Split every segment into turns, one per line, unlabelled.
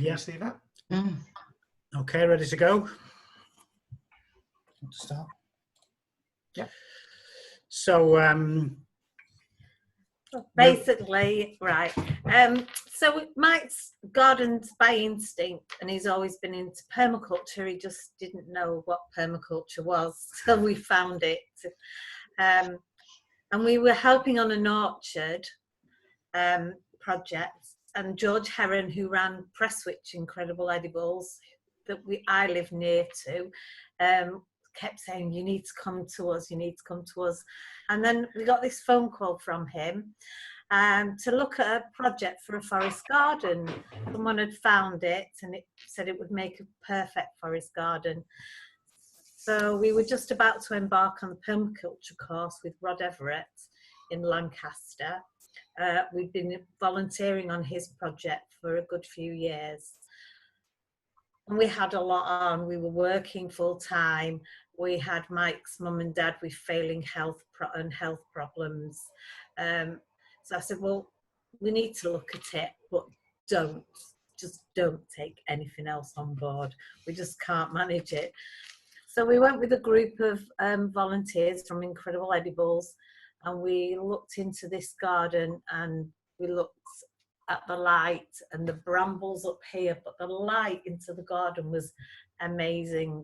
Can you see that?
Okay, ready to go? Want to start?
Yeah.
So,
basically, right. So Mike's garden's by instinct, and he's always been into permaculture. He just didn't know what permaculture was, so we found it. And we were helping on an orchard project, and George Heron, who ran Prestwich Incredible Edibles, that I live near to, kept saying, you need to come to us, you need to come to us. And then we got this phone call from him to look at a project for a forest garden. Someone had found it, and it said it would make a perfect forest garden. So we were just about to embark on the permaculture course with Rod Everett in Lancaster. We've been volunteering on his project for a good few years. And we had a lot on. We were working full time. We had Mike's mum and dad with failing health problems. So I said, well, we need to look at it, but don't take anything else on board. We just can't manage it. So we went with a group of volunteers from Incredible Edibles, and we looked into this garden, and we looked at the light and the brambles up here, but the light into the garden was amazing,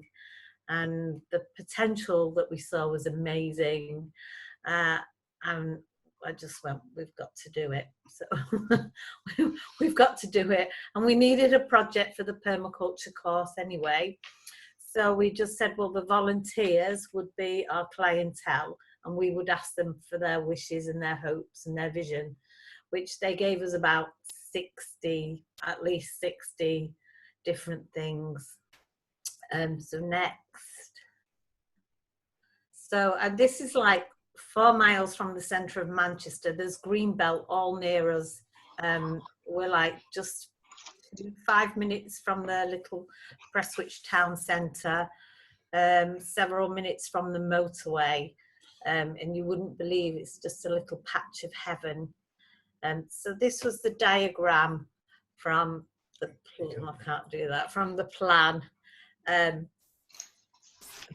and the potential that we saw was amazing. And I just went, we've got to do it. So we've got to do it. And we needed a project for the permaculture course anyway. So we just said, well, the volunteers would be our clientele, and we would ask them for their wishes and their hopes and their vision, which they gave us about at least 60 different things. So next. So, and this is like 4 miles from the centre of Manchester. There's Greenbelt all near us. We're like just 5 minutes from the little Prestwich town centre, several minutes from the motorway, and you wouldn't believe it's just a little patch of heaven. So this was the diagram from the from the plan.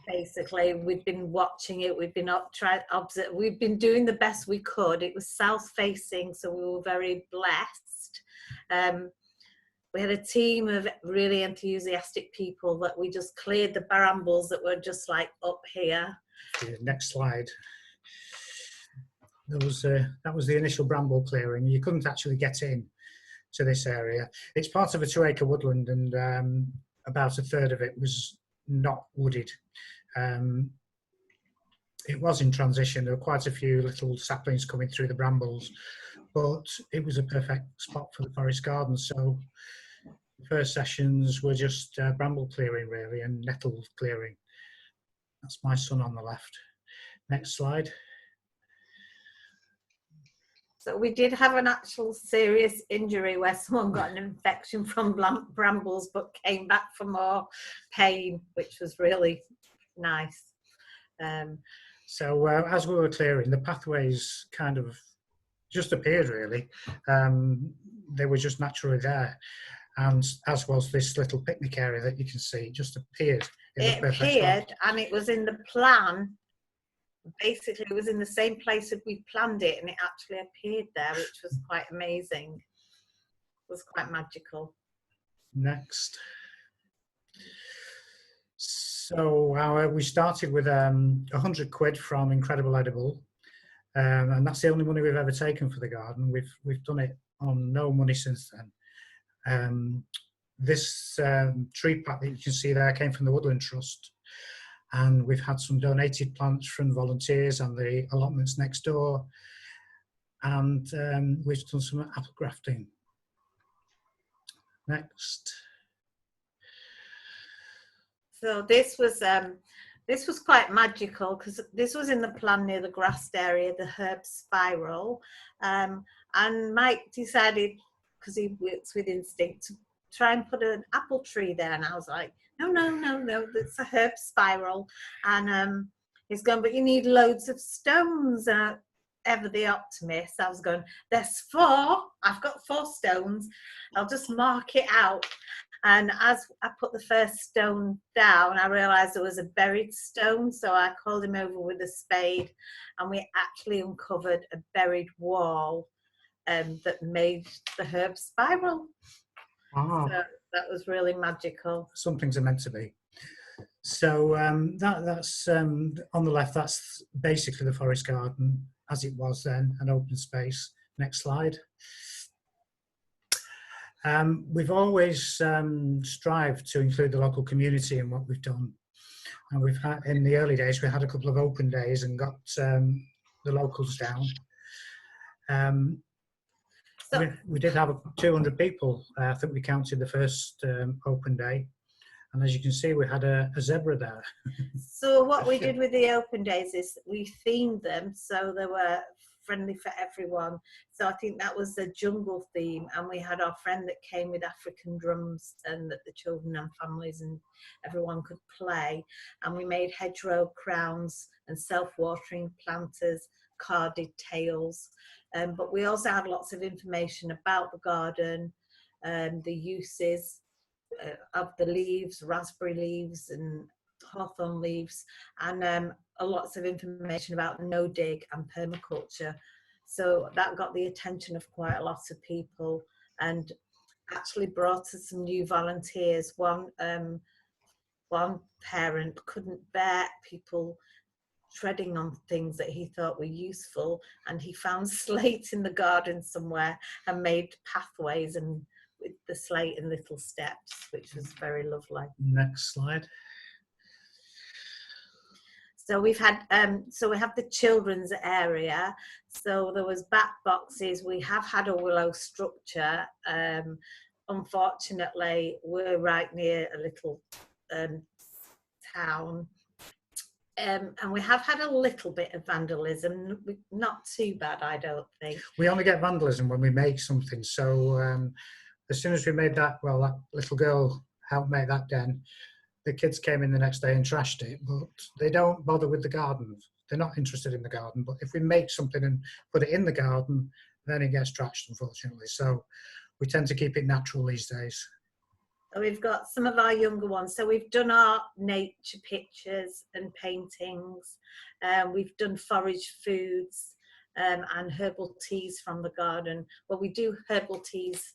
Basically, we've been watching it. We've been doing the best we could. It was south-facing, so we were very blessed. We had a team of really enthusiastic people that we just cleared the brambles that were just like up here.
Next slide. That was the initial bramble clearing. You couldn't actually get in to this area. It's part of a 2-acre woodland, and about a third of it was not wooded. It was in transition. There were quite a few little saplings coming through the brambles, but it was a perfect spot for the forest garden. So the first sessions were just bramble clearing really, and nettle clearing. That's my son on the left. Next slide.
So we did have an actual serious injury where someone got an infection from brambles but came back for more pain, which was really nice.
So as we were clearing, the pathways kind of just appeared really. They were just naturally there. And as was this little picnic area that you can see, it just appeared.
It appeared, and it was in the plan. Basically, it was in the same place that we planned it, and it actually appeared there, which was quite amazing. It was quite magical.
Next. So we started with 100 quid from Incredible Edible, and that's the only money we've ever taken for the garden. We've done it on no money since then. This tree pack that you can see there came from the Woodland Trust. And we've had some donated plants from volunteers and the allotments next door. And we've done some apple grafting. Next.
So this was quite magical, because this was in the plan near the grassed area, the herb spiral. And Mike decided, because he works with instinct, to try and put an apple tree there. And I was like, no, it's a herb spiral. And he's going, but you need loads of stones. ever the optimist. I was going, there's 4. I've got 4 stones. I'll just mark it out. And as I put the first stone down, I realised there was a buried stone. So I called him over with a spade, and we actually uncovered a buried wall that made the herb spiral.
Wow.
So that was really magical.
Some things are meant to be. So that's on the left, that's basically the forest garden as it was then, an open space. Next slide. We've always strived to include the local community in what we've done. And we've had, in the early days, we had a couple of open days and got the locals down. We did have 200 people. I think we counted the first open day. And as you can see, we had a zebra there.
So what we did with the open days is we themed them so they were friendly for everyone. So I think that was the jungle theme, and we had our friend that came with African drums, and that the children and families and everyone could play. And we made hedgerow crowns and self-watering planters, carded tails. But we also had lots of information about the garden, the uses of the leaves, raspberry leaves and hawthorn leaves, and lots of information about no dig and permaculture. So that got the attention of quite a lot of people, and actually brought us some new volunteers. One parent couldn't bear people treading on things that he thought were useful, and he found slate in the garden somewhere and made pathways and with the slate and little steps, which was very lovely.
Next slide.
So we've had, so we have the children's area. So there was bat boxes. We have had a willow structure. Unfortunately, we're right near a little town. And we have had a little bit of vandalism, not too bad, I don't think.
We only get vandalism when we make something. So as soon as we made that, well, that little girl helped make that den. The kids came in the next day and trashed it, but they don't bother with the garden. They're not interested in the garden. But if we make something and put it in the garden, then it gets trashed, unfortunately. So we tend to keep it natural these days.
We've got some of our younger ones. So we've done our nature pictures and paintings. We've done forage foods and herbal teas from the garden. Well, we do herbal teas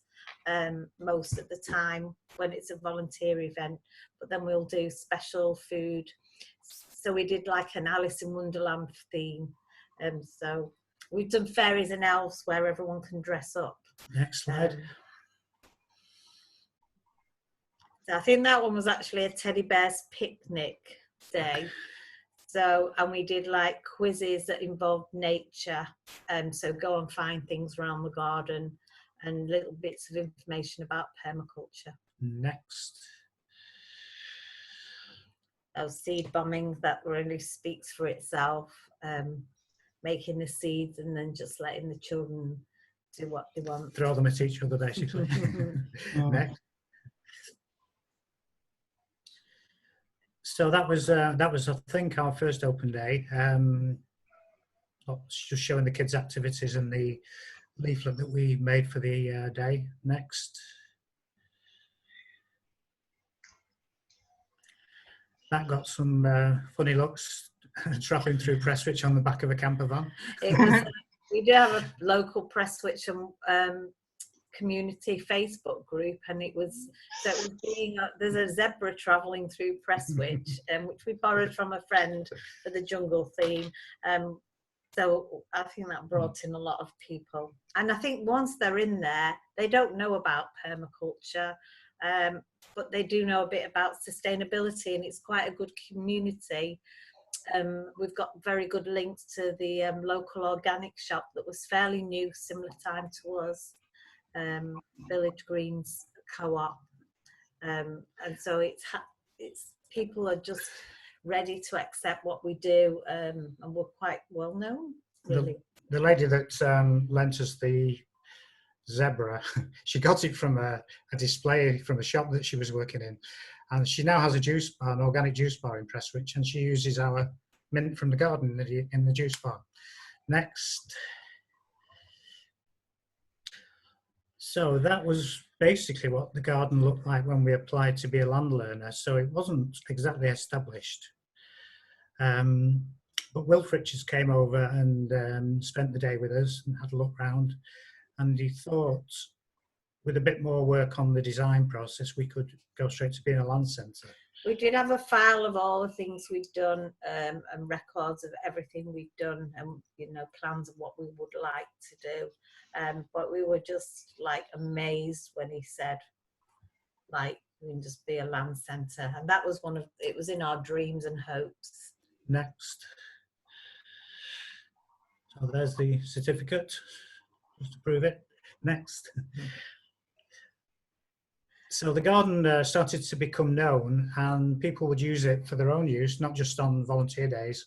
most of the time when it's a volunteer event, but then we'll do special food. So we did like an Alice in Wonderland theme. So we've done fairies and elves where everyone can dress up.
Next slide.
So I think that one was actually a teddy bear's picnic day. So, and we did like quizzes that involved nature. So go and find things around the garden and little bits of information about permaculture.
Next.
Seed bombing, that really speaks for itself. Making the seeds and then just letting the children do what they want.
Throw them at each other, basically. Next. So that was I think our first open day. Just showing the kids' activities and the leaflet that we made for the day. Next. That got some funny looks travelling through Prestwich on the back of a camper van.
It was, we do have a local Prestwich community Facebook group, and it was being there's a zebra travelling through Prestwich, which we borrowed from a friend for the jungle theme. So I think that brought in a lot of people, and I think once they're in there, they don't know about permaculture, but they do know a bit about sustainability, and it's quite a good community. We've got very good links to the local organic shop that was fairly new, similar time to us. Village Greens Co-op, and so it's people are just ready to accept what we do, and we're quite well known, really.
The lady that lent us the zebra, she got it from a display from a shop that she was working in, and she now has a juice bar, an organic juice bar in Prestwich, and she uses our mint from the garden in the juice bar. Next. So that was basically what the garden looked like when we applied to be a landowner. So it wasn't exactly established. But Wilf Richards came over and spent the day with us and had a look round. And he thought, with a bit more work on the design process, we could go straight to being a land centre.
We did have a file of all the things we've done, and records of everything we've done, and plans of what we would like to do. But we were just like amazed when he said, like, we can just be a land centre, and that was it was in our dreams and hopes.
Next. So there's the certificate, just to prove it. Next. So the garden started to become known, and people would use it for their own use, not just on volunteer days,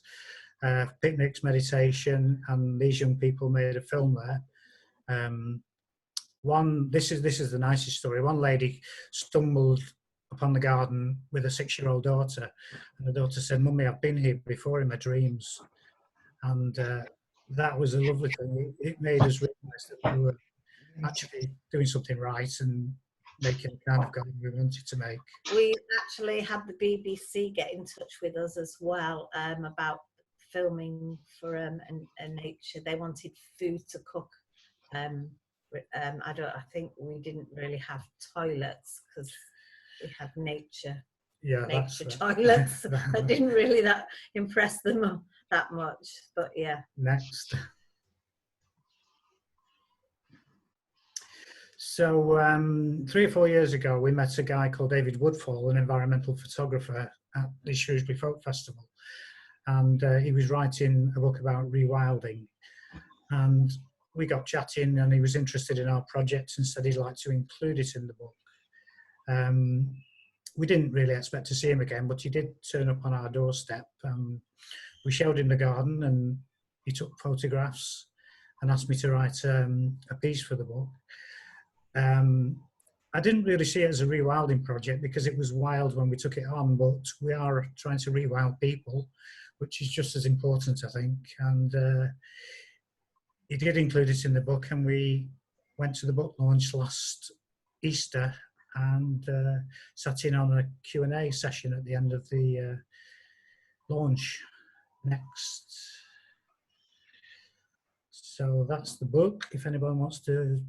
picnics, meditation, and these young people made a film there. This is the nicest story. One lady stumbled upon the garden with a 6-year-old daughter, and the daughter said, "Mummy, I've been here before in my dreams," and that was a lovely thing. It made us realise that we were actually doing something right and making the kind of garden we wanted to make.
We actually had the BBC get in touch with us as well about filming for a nature. They wanted food to cook. I think we didn't really have toilets because we had nature toilets. That didn't really impress them that much, but yeah.
Next. So 3 or 4 years ago, we met a guy called David Woodfall, an environmental photographer at the Shrewsbury Folk Festival. And he was writing a book about rewilding. And we got chatting, and he was interested in our project and said he'd like to include it in the book. We didn't really expect to see him again, but he did turn up on our doorstep. We showed him the garden, and he took photographs and asked me to write a piece for the book. I didn't really see it as a rewilding project because it was wild when we took it on, but we are trying to rewild people, which is just as important, I think. And he did include it in the book, and we went to the book launch last Easter and sat in on a Q&A session at the end of the launch. Next. So that's the book, if anyone wants to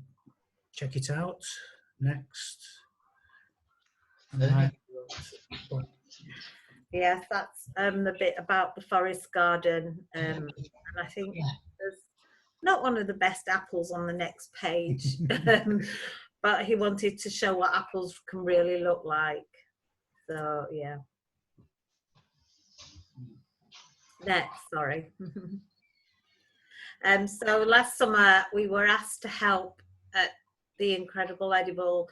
check it out. Next.
Yes, that's the bit about the forest garden, and I think there's not one of the best apples on the next page, but he wanted to show what apples can really look like. So yeah. Next, sorry. So last summer we were asked to help at the Incredible Edible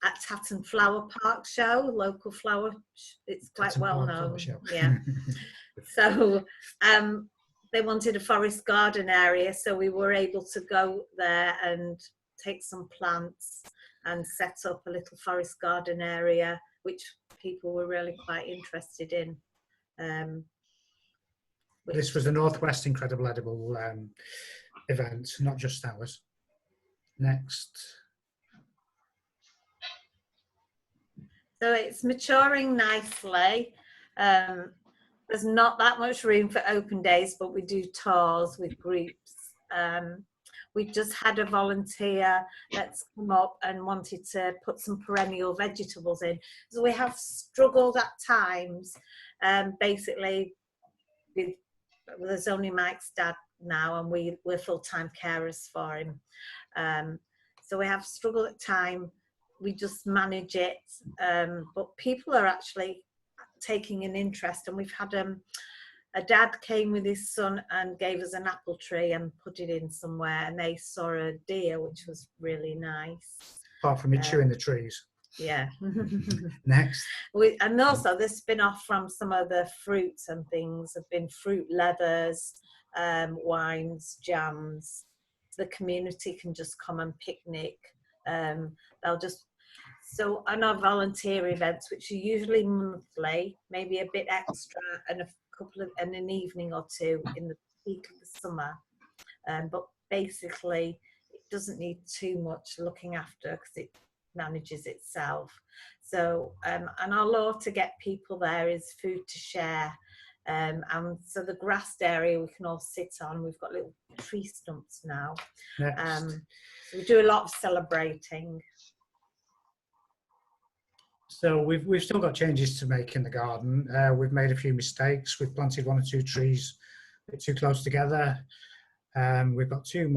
at Tatton Flower Park show, local flower. It's quite
Tatton
well
Park
known.
Show.
Yeah. So they wanted a forest garden area, so we were able to go there and take some plants and set up a little forest garden area, which people were really quite interested in.
This was the Northwest Incredible Edible event, not just ours. Next.
So it's maturing nicely. There's not that much room for open days, but we do tours with groups. We just had a volunteer that's come up and wanted to put some perennial vegetables in. So we have struggled at times, basically, there's only Mike's dad now, and we're full-time carers for him. So we have struggled at times. We just manage it, but people are actually taking an interest, and we've had a dad came with his son and gave us an apple tree and put it in somewhere, and they saw a deer, which was really nice.
Apart from it chewing the trees.
Yeah.
Next.
And also the spin-off from some of the fruits and things have been fruit leathers, wines, jams. The community can just come and picnic. So on our volunteer events, which are usually monthly, maybe a bit extra, and an evening or two in the peak of the summer, but basically it doesn't need too much looking after because it manages itself. So and our law to get people there is food to share, and so the grassed area we can all sit on. We've got little tree stumps now. So we do a lot of celebrating.
So we've still got changes to make in the garden. We've made a few mistakes. We've planted 1 or 2 trees a bit too close together. We've got too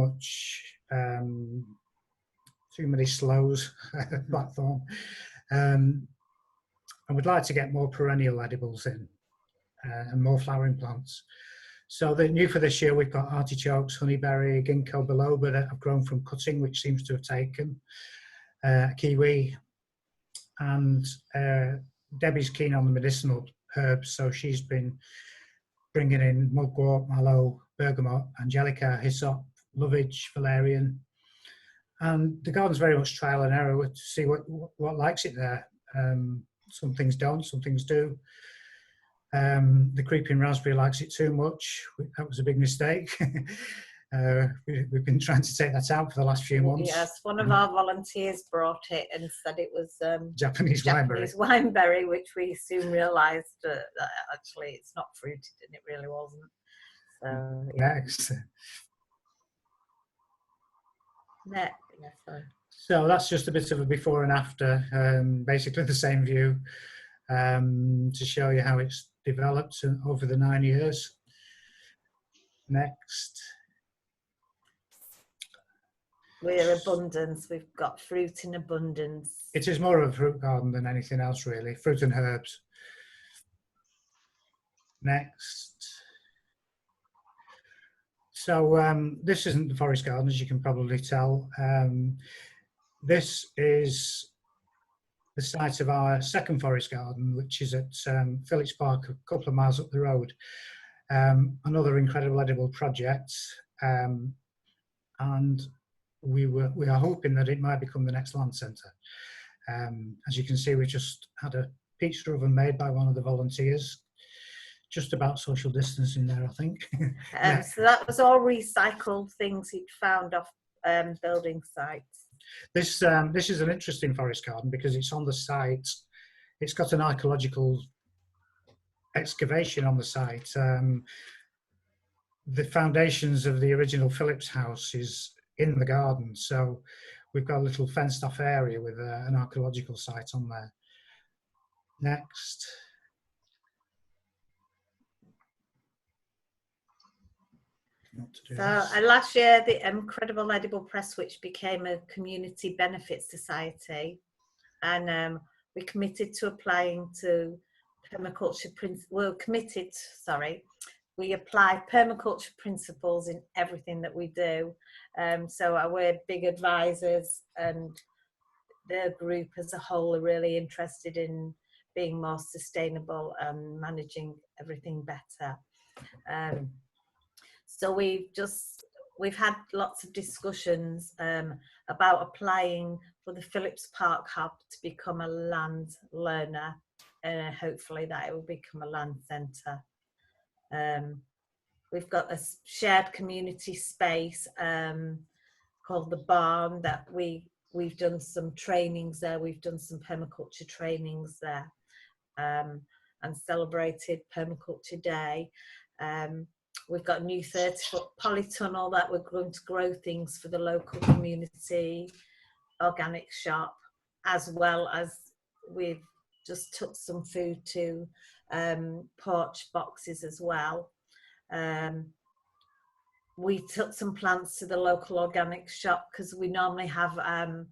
many sloes, blackthorn, and we'd like to get more perennial edibles in and more flowering plants. So the new for this year, we've got artichokes, honeyberry, ginkgo biloba that have grown from cutting, which seems to have taken, kiwi, and Debbie's keen on the medicinal herbs, so she's been bringing in mugwort, mallow, bergamot, angelica, hyssop, lovage, valerian. And the garden's very much trial and error to see what likes it there. Some things don't, some things do. The creeping raspberry likes it too much. That was a big mistake. We've been trying to take that out for the last few months.
Yes, one of our volunteers brought it and said it was
Japanese
wineberry, which we soon realised that actually it's not fruited, and it really wasn't. So yeah.
So that's just a bit of a before and after, basically the same view, to show you how it's developed over the 9 years. Next.
We're abundance. We've got fruit in abundance.
It is more of a fruit garden than anything else, really. Fruit and herbs. Next. So this isn't the forest garden, as you can probably tell. This is the site of our second forest garden, which is at Phillips Park, a couple of miles up the road. Another incredible edible project, and we are hoping that it might become the next land centre. As you can see, we just had a pizza oven made by one of the volunteers. Just about social distancing there, I think.
Yeah. So that was all recycled things he'd found off building sites.
This is an interesting forest garden because it's on the site. It's got an archaeological excavation on the site. The foundations of the original Phillips house is in the garden, so we've got a little fenced off area with an archaeological site on there. Next.
So last year, the Incredible Edible Prestwich became a community benefit society, and we committed to applying to permaculture we apply permaculture principles in everything that we do. So we're big advisors, and the group as a whole are really interested in being more sustainable and managing everything better. So we've had lots of discussions about applying for the Phillips Park Hub to become a land learner, and hopefully that it will become a land centre. We've got a shared community space called the Barn that we've done some trainings there. We've done some permaculture trainings there, and celebrated Permaculture Day. We've got a new 30-foot polytunnel that we're going to grow things for the local community organic shop, as well as we've just took some food to porch boxes as well. We took some plants to the local organic shop because we normally have a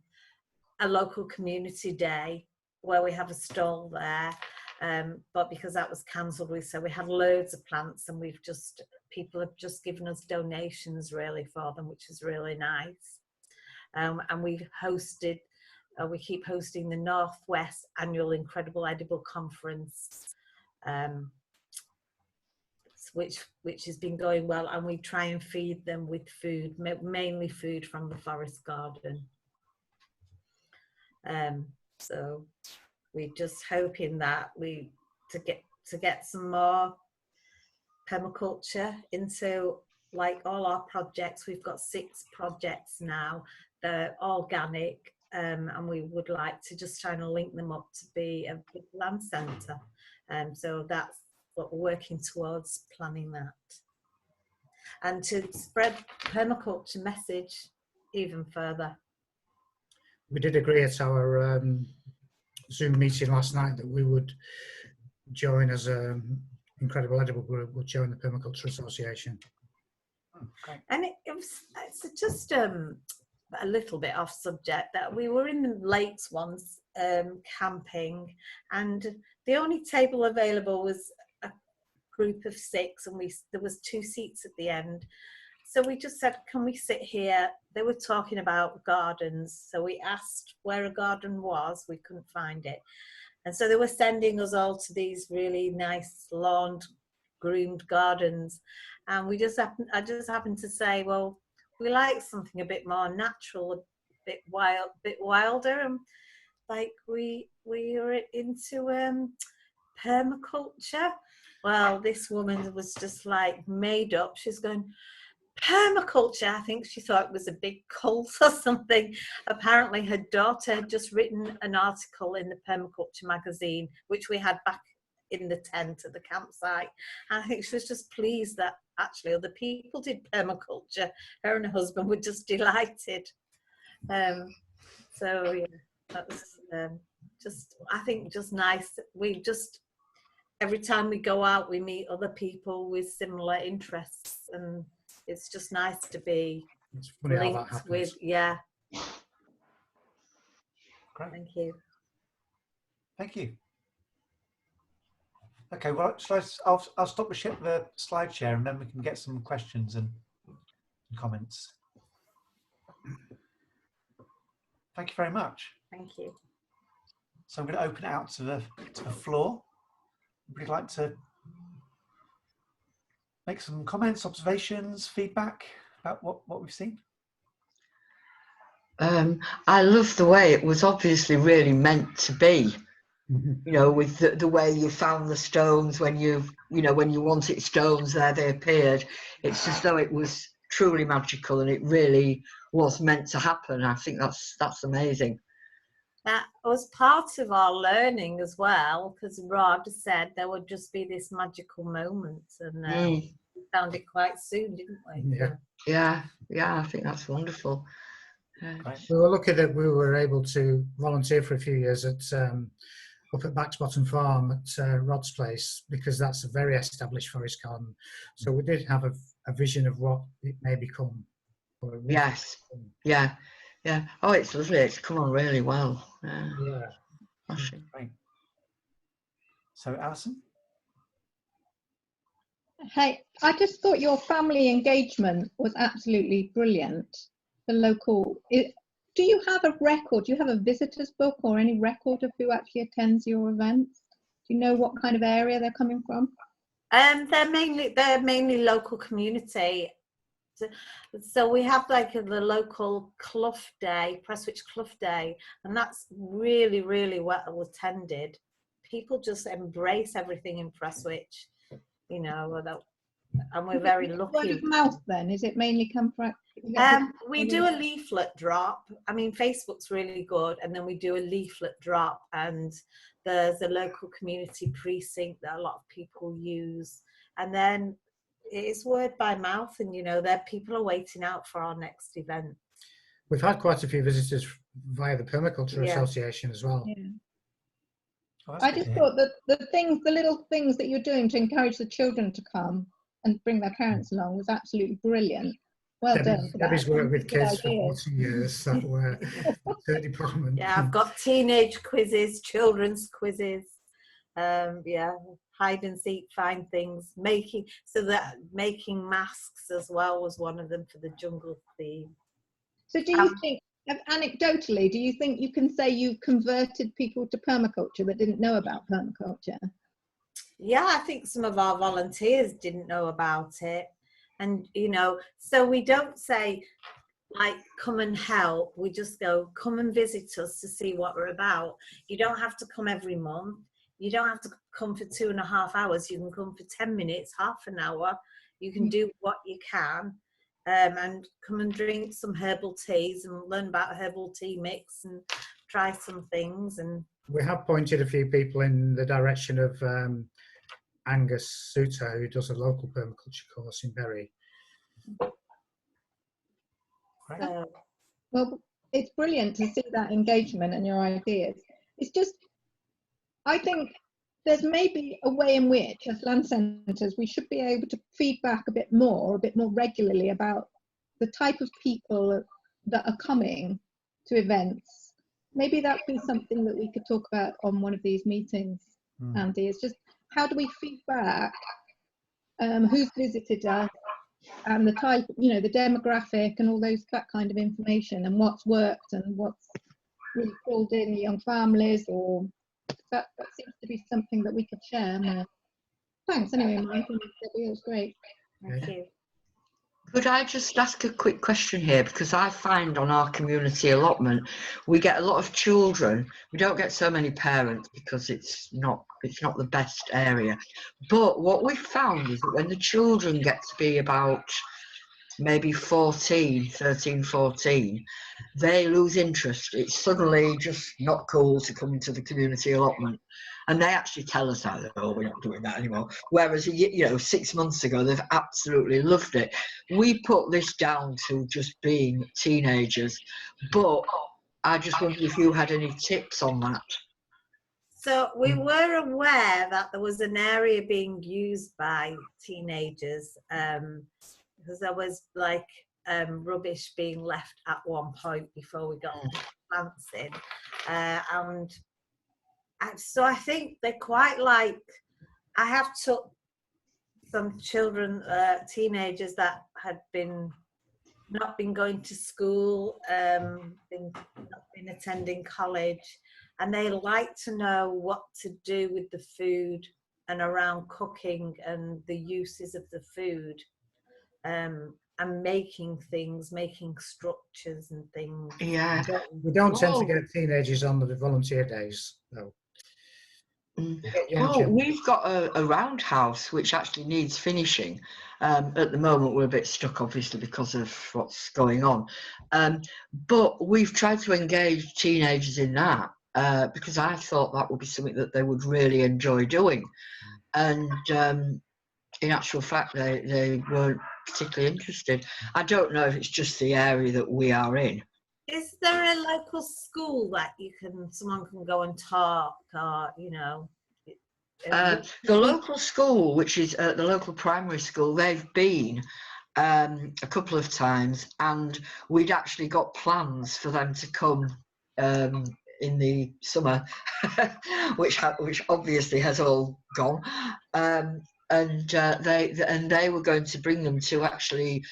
local community day where we have a stall there. But because that was cancelled, we had loads of plants, and people have just given us donations really for them, which is really nice. And we keep hosting the Northwest Annual Incredible Edible Conference, which has been going well, and we try and feed them with food, mainly food from the forest garden. So we're just hoping that to get some more permaculture into like all our projects, we've got 6 projects now. They're organic, and we would like to just try and link them up to be a big land centre. So that's what we're working towards, planning that. And to spread permaculture message even further.
We did agree at our Zoom meeting last night that we would join as an Incredible Edible group, we'll join the Permaculture Association.
Great. And it's just a little bit off subject, that we were in the lakes once camping, and the only table available was a group of 6, and there was 2 seats at the end. So we just said, can we sit here? They were talking about gardens, so we asked where a garden was. We couldn't find it, and so they were sending us all to these really nice lawned, groomed gardens. And I just happened to say, well, we like something a bit more natural, a bit wilder, and like we were into permaculture. Well, this woman was just like made up. She's going, permaculture. I think she thought it was a big cult or something. Apparently her daughter had just written an article in the Permaculture magazine, which we had back in the tent at the campsite, and I think she was just pleased that actually other people did permaculture. Her and her husband were just delighted. So yeah, that was just, I think, just nice. We just, every time we go out, we meet other people with similar interests, and it's just nice to be linked with. Yeah.
Great.
Thank you.
Thank you. Okay, well, I'll stop the slide share, and then we can get some questions and comments. Thank you very much.
Thank you.
So I'm going to open it out to the floor. Would you like to make some comments, observations, feedback about what we've seen?
I love the way it was obviously really meant to be. You know, with the way you found the stones when you wanted stones there, they appeared. It's as though it was truly magical, and it really was meant to happen. I think that's amazing.
That was part of our learning as well, because Rod said there would just be this magical moment, and we found it quite soon, didn't we?
Yeah, I think that's wonderful.
We were lucky that we were able to volunteer for a few years at up at Backsbottom Farm at Rod's place, because that's a very established forest garden. So we did have a vision of what it may become.
Yes, yeah. Oh, it's lovely. It's come on really well.
Yeah.
Great. So, Alison?
Hey, I just thought your family engagement was absolutely brilliant. The local, do you have a record? Do you have a visitors book or any record of who actually attends your events? Do you know what kind of area they're coming from?
They're mainly local community. So we have like the local Clough Day, Prestwich Clough Day, and that's really, really well attended. People just embrace everything in Prestwich, you know, and we're very lucky.
Word of mouth then, is it mainly come from?
We do a leaflet drop. I mean, Facebook's really good, and then we do a leaflet drop, and there's a local community precinct that a lot of people use, and then it's word by mouth, and you know, people are waiting out for our next event.
We've had quite a few visitors via the Permaculture Association as well.
Yeah.
Oh,
I just thought that the little things that you're doing to encourage the children to come and bring their parents along was absolutely brilliant. Well done.
Debbie's worked with kids for 40 years, so her department.
Yeah, I've got teenage quizzes, children's quizzes. Hide and seek, find things, making masks as well was one of them for the jungle theme.
So do you think, anecdotally, do you think you can say you converted people to permaculture that didn't know about permaculture?
Yeah, I think some of our volunteers didn't know about it. And, you know, so we don't say, like, come and help. We just go, come and visit us to see what we're about. You don't have to come every month. You don't have to come for 2.5 hours. You can come for 10 minutes, half an hour. You can do what you can, and come and drink some herbal teas and learn about herbal tea mix and try some things. And
We have pointed a few people in the direction of Angus Suter, who does a local permaculture course in Bury.
Well, it's brilliant to see that engagement and your ideas. It's just, I think there's maybe a way in which, as land centres, we should be able to feedback a bit more regularly about the type of people that are coming to events. Maybe that'd be something that we could talk about on one of these meetings, Andy. It's just, how do we feedback who's visited us and the type, you know, the demographic and all that kind of information, and what's worked and what's really pulled in young families, or that seems to be something that we could share more. Thanks anyway, Mike and Debbie, it was great.
thank you.
Could I just ask a quick question here? Because I find on our community allotment, we get a lot of children. We don't get so many parents because it's not the best area. But what we've found is that when the children get to be about maybe 13, 14, they lose interest. It's suddenly just not cool to come to the community allotment. And they actually tell us that, oh, we're not doing that anymore. Whereas, 6 months ago, they've absolutely loved it. We put this down to just being teenagers, but I just wondered if you had any tips on that.
So we were aware that there was an area being used by teenagers, because there was like rubbish being left at one point before we got the plants in, and so I think they quite like. I have took some children, teenagers that had not been going to school, not been attending college, and they like to know what to do with the food and around cooking and the uses of the food, and making structures and things.
Yeah.
We don't tend to get teenagers on the volunteer days, though.
Well, we've got a roundhouse which actually needs finishing. At the moment, we're a bit stuck, obviously, because of what's going on. But we've tried to engage teenagers in that because I thought that would be something that they would really enjoy doing. And in actual fact, they weren't particularly interested. I don't know if it's just the area that we are in.
Is there a local school that someone can go and talk, or
The local school, which is the local primary school, they've been a couple of times, and we'd actually got plans for them to come in the summer, which obviously has all gone. And they were going to bring them to actually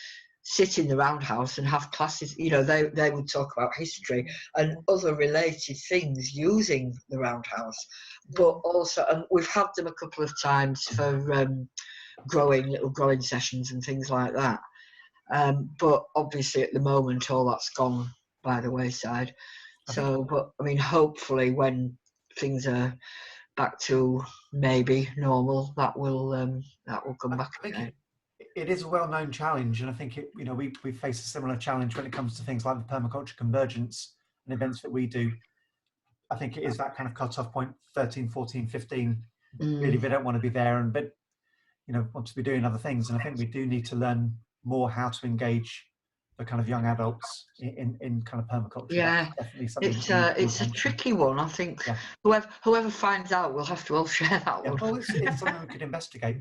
sit in the roundhouse and have classes. They would talk about history and other related things using the roundhouse. But also, we've had them a couple of times for little growing sessions and things like that. But obviously, at the moment, all that's gone by the wayside. But I mean, hopefully, when things are back to maybe normal, that will come back again.
It is a well-known challenge, and I think we face a similar challenge when it comes to things like the permaculture convergence and events that we do. I think it is that kind of cut-off point, 13, 14, 15. Really, they don't want to be there, but want to be doing other things. And I think we do need to learn more how to engage the kind of young adults in kind of permaculture.
Yeah, it's a tricky one. I think whoever finds out, we'll have to all share that one.
Well, it's something we could investigate.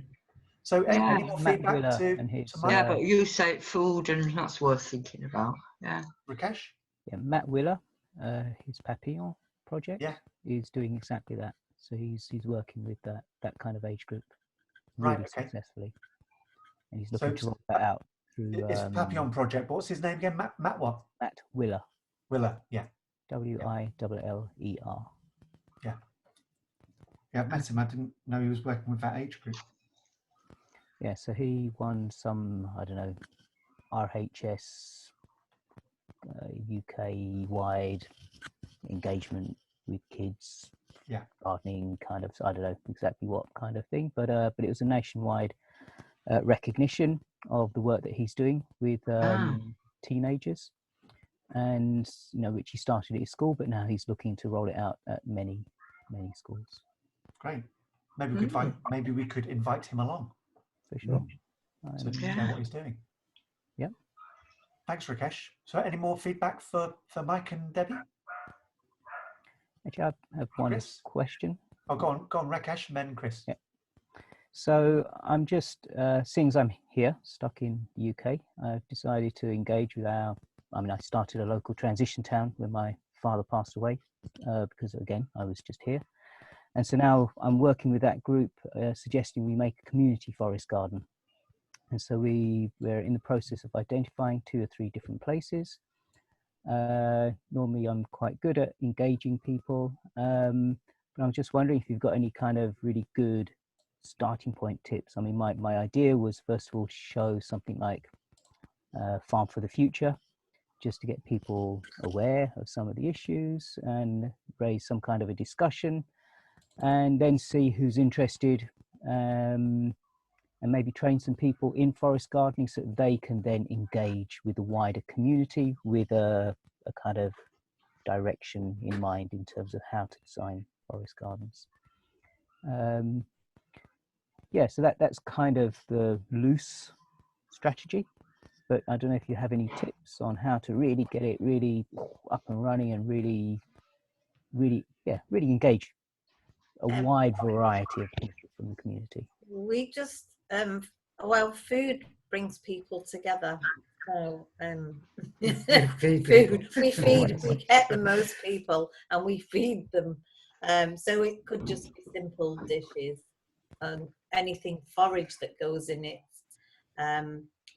So any more feedback to Mike?
Yeah, but you say food, and that's worth thinking about. Yeah.
Rakesh?
Yeah, Matt Willer, his Papillon project,
yeah,
is doing exactly that. So he's working with that kind of age group
really
successfully, and he's looking to roll that out through.
It's a Papillon project. But what's his name again? Matt what?
Matt Willer.
Willer, yeah.
Willer.
Yeah. Yeah, I met him. I didn't know he was working with that age group.
Yeah, so he won some, I don't know, RHS UK-wide engagement with kids, gardening kind of, I don't know exactly what kind of thing, but it was a nationwide recognition of the work that he's doing with teenagers, and which he started at his school, but now he's looking to roll it out at many schools.
Great. Maybe we could invite him along.
For sure.
To share what he's doing.
Yeah.
Thanks, Rakesh. So, any more feedback for Mike and Debbie?
Actually, I have one
Chris?
question.
Oh, go on, Rakesh, and then Chris.
Yeah. So I'm just, seeing as I'm here, stuck in the UK, I've decided to engage with I started a local transition town when my father passed away, because again, I was just here. And so now I'm working with that group, suggesting we make a community forest garden. And so we're in the process of identifying 2 or 3 different places. Normally I'm quite good at engaging people, but I'm just wondering if you've got any kind of really good starting point tips. I mean, my idea was, first of all, to show something like Farm for the Future, just to get people aware of some of the issues and raise some kind of a discussion, and then see who's interested, and maybe train some people in forest gardening so that they can then engage with the wider community with a kind of direction in mind in terms of how to design forest gardens. Yeah, so that's kind of the loose strategy, but I don't know if you have any tips on how to really get it really up and running and really engage a wide variety of people from the community.
We just, food brings people together. So,
We
we get the most people and we feed them. So it could just be simple dishes and anything forage that goes in it.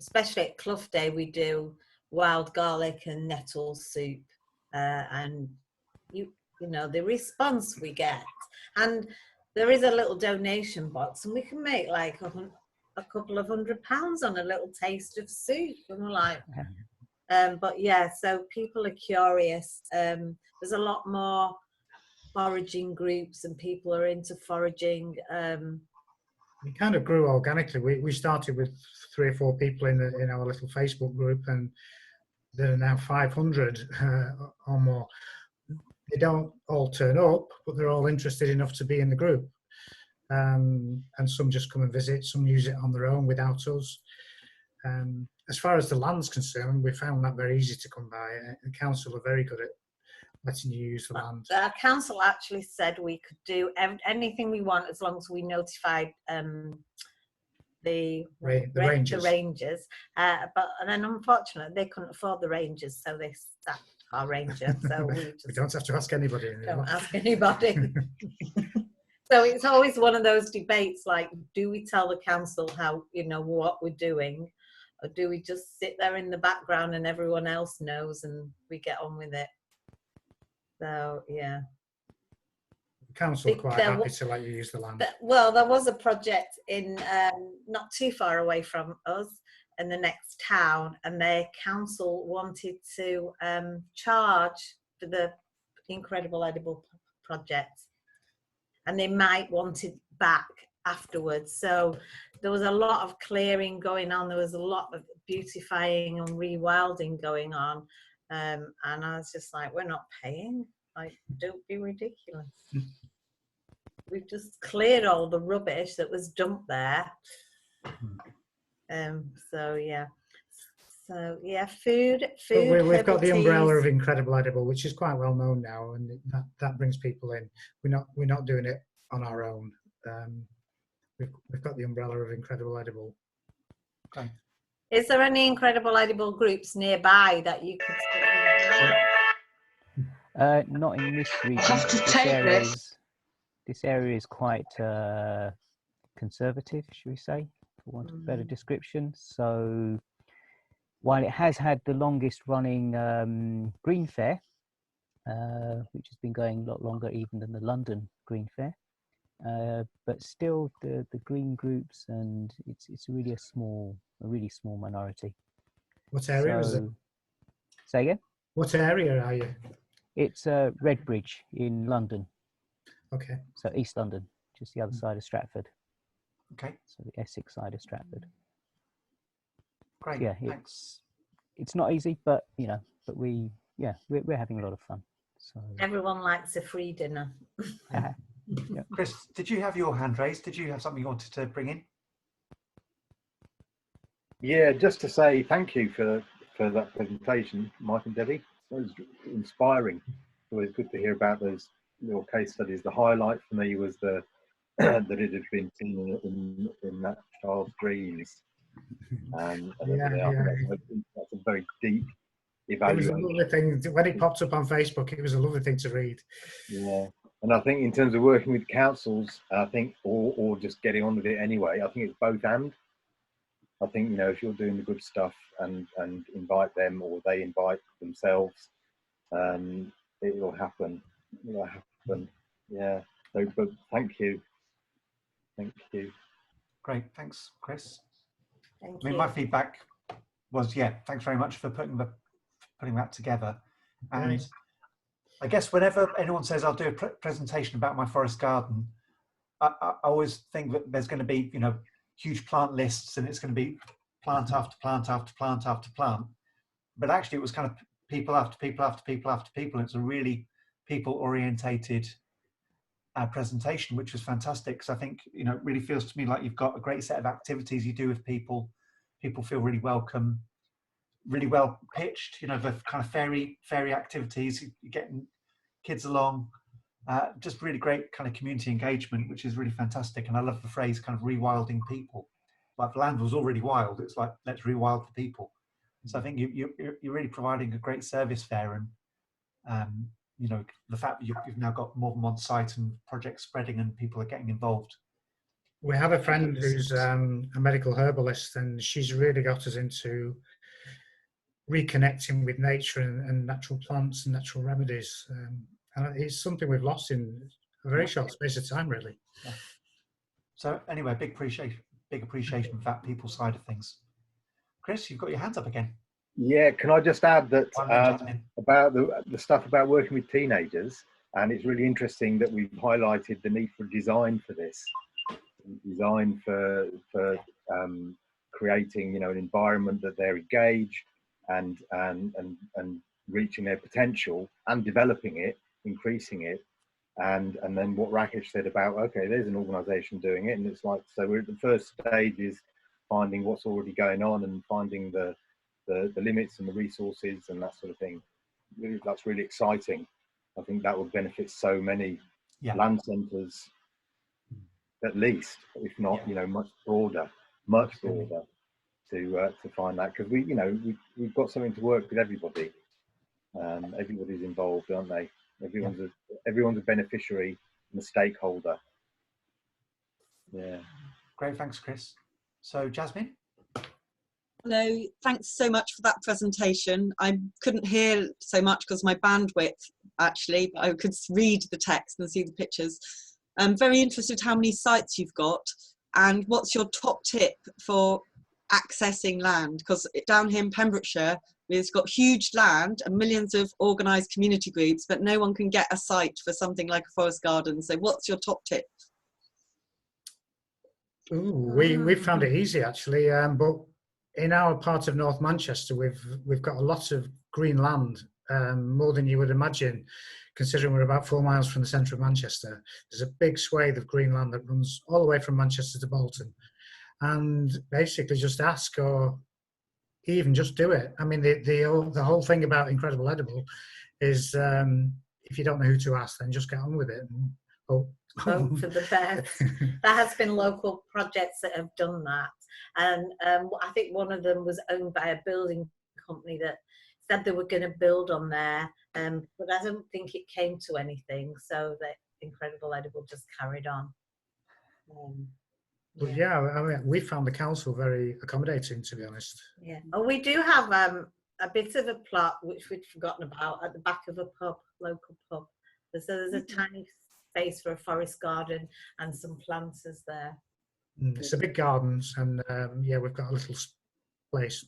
Especially at Clough Day, we do wild garlic and nettle soup, and you know the response we get, and there is a little donation box, and we can make like a couple of £100 on a little taste of soup, and we're like, but yeah, so people are curious. There's a lot more foraging groups, and people are into foraging.
We kind of grew organically. We started with 3 or 4 people in our little Facebook group, and there are now 500 or more. They don't all turn up, but they're all interested enough to be in the group. And some just come and visit, some use it on their own without us. As far as the land's concerned, we found that very easy to come by. The council are very good at letting you use the land.
Our council actually said we could do anything we want as long as we notified the rangers. But then unfortunately they couldn't afford the rangers, so they sacked our ranger. So we
don't have to ask anybody anymore.
Don't ask anybody. So it's always one of those debates, like, do we tell the council how, what we're doing, or do we just sit there in the background and everyone else knows and we get on with it? So yeah,
the council are quite happy to let you use the land.
Well, there was a project in not too far away from us in the next town, and their council wanted to charge for the Incredible Edible project, and they might want it back afterwards. So there was a lot of clearing going on. There was a lot of beautifying and rewilding going on. And I was just like, we're not paying. Like, don't be ridiculous. We've just cleared all the rubbish that was dumped there. So yeah, food.
We've got the umbrella of Incredible Edible, which is quite well known now, and that brings people in. We're not doing it on our own. We've got the umbrella of Incredible Edible.
Okay.
Is there any Incredible Edible groups nearby that you could?
Not in this region.
Have to take this.
This area is quite conservative, should we say, for want of a better description. So while it has had the longest running Green Fair, which has been going a lot longer even than the London Green Fair, but still the green groups, and it's really a really small minority.
What area is it?
Say again?
What area are you?
It's Redbridge in London.
Okay.
So East London, just the other side of Stratford.
Okay.
So the Essex side of Stratford.
Great.
Yeah,
Thanks.
it's not easy, but but we're having a lot of fun. So
Everyone likes a free dinner.
yeah.
Chris, did you have your hand raised? Did you have something you wanted to bring in?
Yeah, just to say thank you for that presentation, Mike and Debbie. It was inspiring. It was good to hear about those little case studies. The highlight for me was that it had been seen in that child's dreams. And that's a very deep evaluation.
It was a lovely thing. When it popped up on Facebook, it was a lovely thing to read.
Yeah. And I think in terms of working with councils, I think, or just getting on with it anyway, I think it's both and. I think, if you're doing the good stuff and invite them, or they invite themselves, it will happen. It will happen. Yeah. So, but thank you. Thank you.
Great. Thanks, Chris.
Thank
I mean,
you.
my feedback was, thanks very much for putting that together. And
Right.
I guess whenever anyone says I'll do a presentation about my forest garden, I always think that there's going to be, huge plant lists, and it's going to be plant after plant after plant after plant. But actually, it was kind of people after people after people after people. It's a really people-orientated presentation, which was fantastic, because I think, it really feels to me like you've got a great set of activities you do with people. People feel really welcome, really well pitched. The kind of fairy activities, you're getting kids along. Just really great kind of community engagement, which is really fantastic. And I love the phrase kind of rewilding people. Like the land was already wild. It's like, let's rewild the people. So I think you're really providing a great service there. And, the fact that you've now got more than one site and projects spreading and people are getting involved.
We have a friend who's a medical herbalist, and she's really got us into reconnecting with nature and natural plants and natural remedies. And it's something we've lost in a very short space of time, really.
Yeah. So anyway, big appreciation for that people side of things. Chris, you've got your hands up again.
Yeah, can I just add that about the stuff about working with teenagers, and it's really interesting that we've highlighted the need for design for this, design for creating an environment that they're engaged and reaching their potential and developing it, increasing it, and then what Rakesh said about, okay, there's an organisation doing it, and it's like, so we're at the first stage is finding what's already going on and finding the limits and the resources and that sort of thing. That's really exciting. I think that would benefit so many land centres, at least, if not, much broader, to find that, because we've got something to work with everybody. Everybody's involved, aren't they? Everyone's a beneficiary and a stakeholder. Yeah.
Great, thanks, Chris. So, Jasmine.
Hello, thanks so much for that presentation. I couldn't hear so much because of my bandwidth, actually, but I could read the text and see the pictures. I'm very interested how many sites you've got and what's your top tip for accessing land, because down here in Pembrokeshire, we've got huge land and millions of organised community groups, but no one can get a site for something like a forest garden. So what's your top tip?
Ooh, we found it easy, actually, but in our part of North Manchester, we've got a lot of green land, more than you would imagine, considering we're about 4 miles from the centre of Manchester. There's a big swathe of green land that runs all the way from Manchester to Bolton, and basically just ask, or even just do it. I mean, the whole thing about Incredible Edible is if you don't know who to ask, then just get on with it. And
vote for the best. There has been local projects that have done that, and I think one of them was owned by a building company that said they were going to build on there, but I don't think it came to anything, so that Incredible Edible just carried on.
But yeah, I mean, we found the council very accommodating, to be honest.
Yeah. Oh, we do have a bit of a plot which we'd forgotten about at the back of a pub, local pub. So there's a tiny space for a forest garden and some planters there.
It's a big gardens, and yeah, we've got a little place.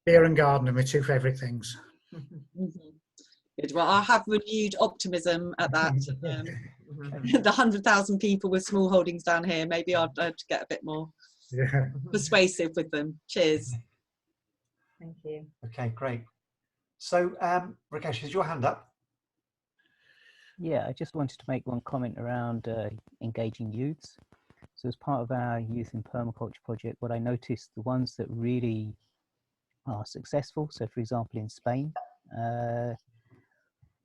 Beer and garden are my two favourite things.
Good. Well, I have renewed optimism at that. The 100,000 people with small holdings down here, maybe I'd get a bit more persuasive with them. Cheers.
Thank you.
Okay, great. So, Rakesh, is your hand up?
Yeah, I just wanted to make one comment around engaging youths. So as part of our Youth in Permaculture project, what I noticed, the ones that really are successful, so for example in Spain,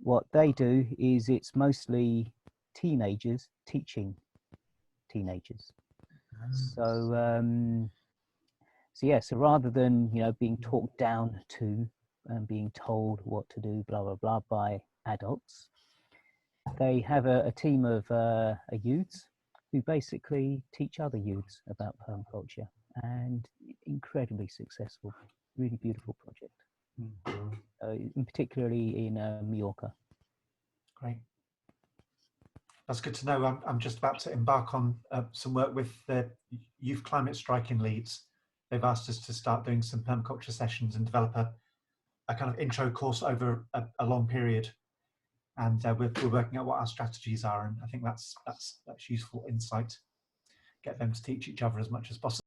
what they do is it's mostly teenagers teaching teenagers. So so rather than, you know, being talked down to and being told what to do, blah, blah, blah, by adults, they have a team of youths who basically teach other youths about permaculture, and incredibly successful, really beautiful project, particularly in Mallorca.
Great. That's good to know. I'm just about to embark on some work with the Youth Climate Strike in Leeds. They've asked us to start doing some permaculture sessions and develop a kind of intro course over a long period. And we're working out what our strategies are, and I think that's useful insight. Get them to teach each other as much as possible.